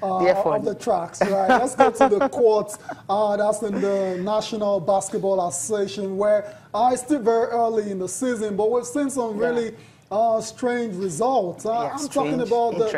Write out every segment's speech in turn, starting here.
of the tracks, right? Let's go to the courts. That's in the National Basketball Association, where it's still very early in the season, but we've seen some really strange results. I'm talking about the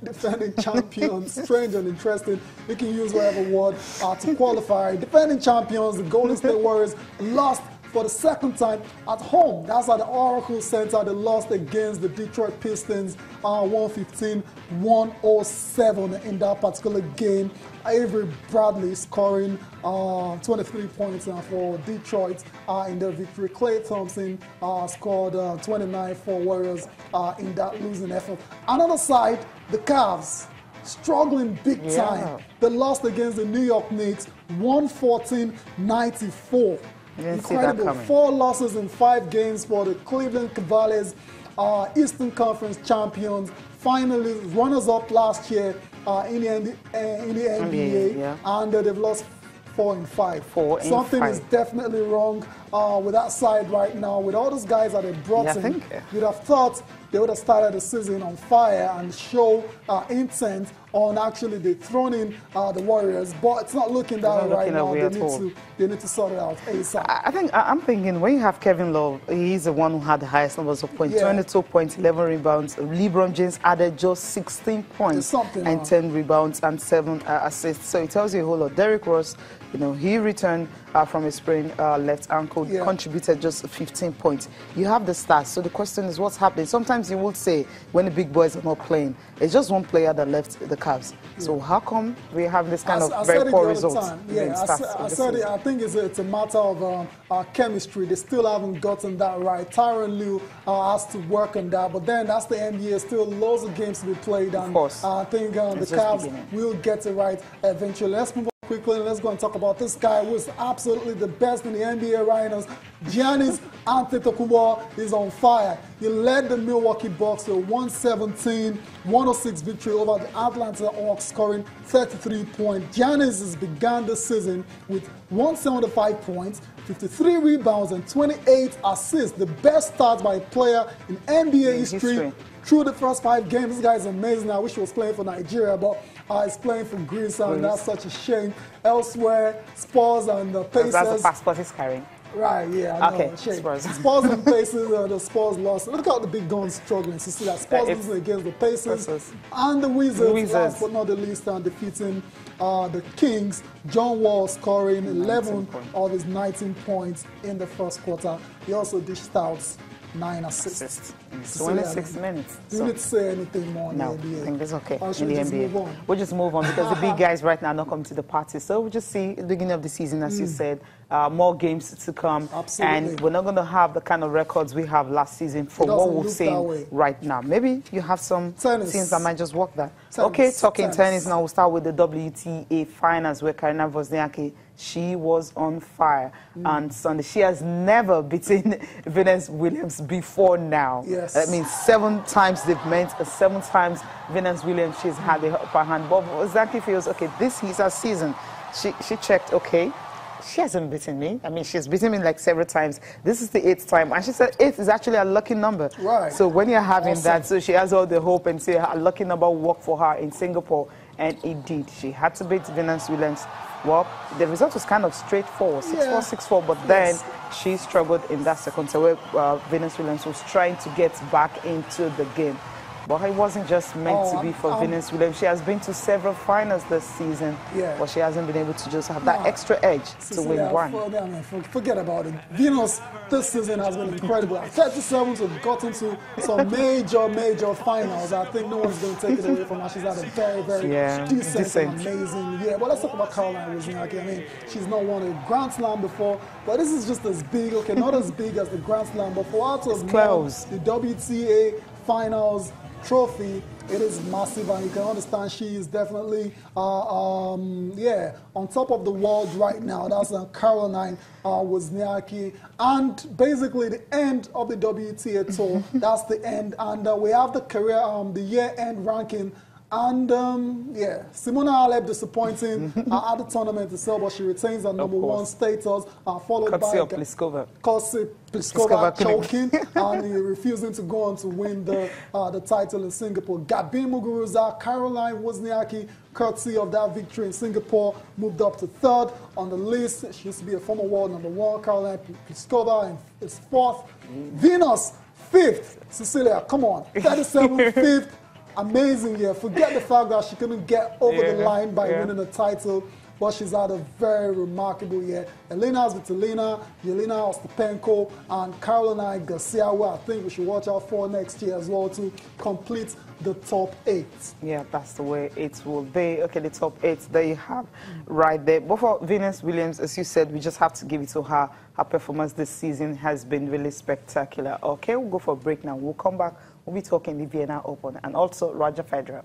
defending champions. Strange and interesting. You can use whatever word to qualify. Defending champions, the Golden State Warriors, lost for the second time at home. That's at the Oracle Center. They lost against the Detroit Pistons 115-107 in that particular game. Avery Bradley scoring 23 points for Detroit in the victory. Klay Thompson scored 29 for Warriors in that losing effort. Another side, the Cavs, struggling big time. They lost against the New York Knicks 114-94. Incredible. 4 losses in 5 games for the Cleveland Cavaliers, Eastern Conference champions, finally runners-up last year in the NBA, and they've lost 4 in 5. Something is definitely wrong with that side right now. With all those guys that they brought in, you'd have thought they would have started the season on fire and show intent on actually dethroning the Warriors, but it's not looking that way right now. They need to sort it out ASAP. I'm thinking when you have Kevin Love, he's the one who had the highest numbers of points, 22 points, 11 rebounds. LeBron James added just 16 points and 10 rebounds and 7 assists. So it tells you a whole lot. Derrick Rose, you know, he returned from a sprained left ankle, contributed just 15 points. You have the stats, so the question is what's happening. Sometimes you would say when the big boys are not playing, it's just one player that left the Cavs. So how come we have this kind of very poor results? I said it. I think it's a matter of chemistry. They still haven't gotten that right. Tyronn Lue has to work on that, but then that's the NBA. Still loads of games to be played, and I think the Cavs will get it right eventually. Let's move on quickly and let's go and talk about this guy who is absolutely the best in the NBA right now. Giannis Antetokounmpo is on fire. He led the Milwaukee Bucks to a 117-106 victory over the Atlanta Hawks, scoring 33 points. Giannis has begun the season with 175 points, 53 rebounds, and 28 assists. The best start by a player in NBA history. Through the first 5 games. This guy is amazing. I wish he was playing for Nigeria, but he's playing for Greece, and that's such a shame. Elsewhere, Spurs and the Pacers. That's the passport he's carrying. Right, yeah, I know. Spurs and Pacers, the Spurs lost. Look at the big guns struggling. So see that Spurs losing against the Pacers and the Wizards, last but not the least, defeating the Kings. John Wall scoring 11 of his 19 points in the first quarter. He also dished out 9 assists. 26 minutes. Do you need to say anything more in the NBA? I think that's okay. In the NBA. We'll just move on because the big guys right now are not coming to the party. So we'll just see at the beginning of the season, as you said, more games to come. Absolutely. And we're not going to have the kind of records we have last season for what we've seen right now. Maybe you have some teams that might just work that. Okay, talking tennis now, we'll start with the WTA finals where Karina Wozniacki, she was on fire on Sunday. She has never beaten Venus Williams before now. That means 7 times they've met, 7 times Venus Williams, she's had the upper hand. But Wozniacki feels, okay, this is her season. She checked, okay, she hasn't beaten me. I mean, she's beaten me like several times. This is the 8th time. And she said 8 is actually a lucky number. Right. So when you're having that, so she has all the hope and say a lucky number will work for her in Singapore. And it did. She had to beat Venus Williams. Well, the result was kind of straightforward, 6-4, 6-4, but then she struggled in that second set where Venus Williams was trying to get back into the game. But it wasn't just meant to be for Venus Williams. She has been to several finals this season, but she hasn't been able to just have that extra edge to win one. Forget about it. Venus this season has been incredible. At 37, we've gotten to some major finals. I think no one's going to take it away from her. She's had a very decent and amazing year. But let's talk about Caroline Wozniacki. I mean, she's not won a Grand Slam before, but this is just as big, okay, not as big as the Grand Slam, but for her to have won the WTA finals trophy, it is massive, and you can understand she is definitely on top of the world right now. That's Caroline Wozniacki, and basically the end of the WTA tour. That's the end, and we have the career, the year-end ranking And, yeah, Simona Halep disappointing at the tournament itself, but she retains her #1 status, followed Courtesy by of Pliskova. Pliskova choking and refusing to go on to win the title in Singapore. Gabin Muguruza, Caroline Wozniacki, courtesy of that victory in Singapore, moved up to 3rd on the list. She used to be a former world #1. Caroline Pliskova is 4th. Venus, 5th. Cecilia, come on. 37th, 5th. Amazing year. Forget the fact that she couldn't get over the line by winning the title, but she's had a very remarkable year. Elena Svitolina, Yelena Ostapenko, and Carolina Garcia, who I think we should watch out for next year as well to complete the top 8. Yeah, that's the way it will be. Okay, the top 8 there you have right there. But for Venus Williams, as you said, we just have to give it to her. Her performance this season has been really spectacular. Okay, we'll go for a break now. We'll come back. We'll be talking the Vienna Open and also Roger Federer.